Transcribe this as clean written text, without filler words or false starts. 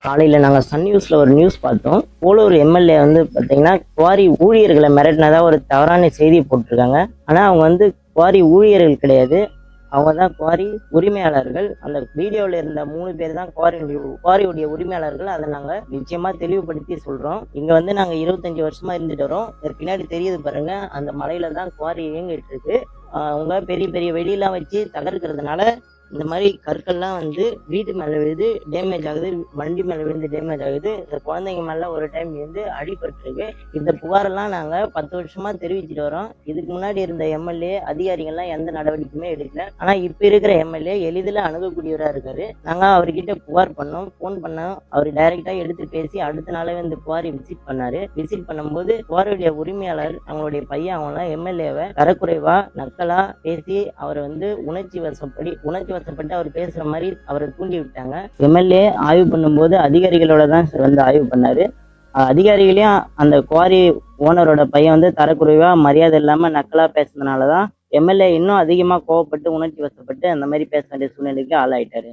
காலையில் நாங்கள் சன் நியூஸில் ஒரு நியூஸ் பார்த்தோம். போலூர் எம்எல்ஏ வந்து பார்த்தீங்கன்னா குவாரி ஊழியர்களை மிரட்டினதா ஒரு தவறான செய்தி போட்டிருக்காங்க. ஆனால் அவங்க வந்து குவாரி ஊழியர்கள் கிடையாது, அவங்க தான் குவாரி உரிமையாளர்கள். அந்த வீடியோவில் இருந்த 3 பேர் தான் குவாரியுடைய உரிமையாளர்கள். அதை நாங்கள் நிச்சயமாக தெளிவுபடுத்தி சொல்கிறோம். இங்கே வந்து நாங்கள் 25 வருஷமா இருந்துட்டு வரோம். இதற்கு பின்னாடி தெரியுது பாருங்க, அந்த மலையில தான் குவாரி இயங்கிட்டு இருக்கு. அவங்க பெரிய பெரிய வெடியெல்லாம் வச்சு தகர்க்கிறதுனால இந்த மாதிரி கற்கள்லாம் வந்து வீட்டு மேலே விழுது டேமேஜ் ஆகுது, வண்டி மேலே விழுந்து டேமேஜ் ஆகுது. இந்த குழந்தைங்க மேலே ஒரு டைம் வந்து அடிபட்டிருக்கு. இந்த புகாரெல்லாம் நாங்கள் 10 வருஷமா தெரிவிச்சுட்டு வரோம். இதுக்கு முன்னாடி இருந்த எம்எல்ஏ அதிகாரிகள்லாம் எந்த நடவடிக்கையுமே எடுக்கல. ஆனால் இப்போ இருக்கிற எம்எல்ஏ எளிதில் அணுகக்கூடியவராக இருக்காரு. நாங்கள் அவர்கிட்ட புகார் பண்ணோம், ஃபோன் பண்ணோம். அவர் டைரெக்டாக எடுத்து பேசி அடுத்த நாளே இந்த குவாரி விசிட் பண்ணாரு. விசிட் பண்ணும்போது குவாரியுடைய உரிமையாளர் அவங்களுடைய பையன் அவங்களாம் எம்எல்ஏவை தரக்குறைவா நக்கலா பேசி அவரை வந்து உணர்ச்சி வசப்பட்டு அவர் பேசுற மாதிரி அவரை தூண்டி விட்டாங்க. எம்எல்ஏ ஆய்வு பண்ணும்போது அதிகாரிகளோட தான் வந்து ஆய்வு பண்ணாரு. அதிகாரிகளையும் அந்த குவாரி ஓனரோட பையன் வந்து தரக்குறைவா மரியாதை இல்லாம நக்கலா பேசுனதுனாலதான் எம்எல்ஏ இன்னும் அதிகமா கோவப்பட்டு உணர்ச்சி வசப்பட்டு அந்த மாதிரி பேச வேண்டிய சூழ்நிலைக்கு ஆளாயிட்டாரு.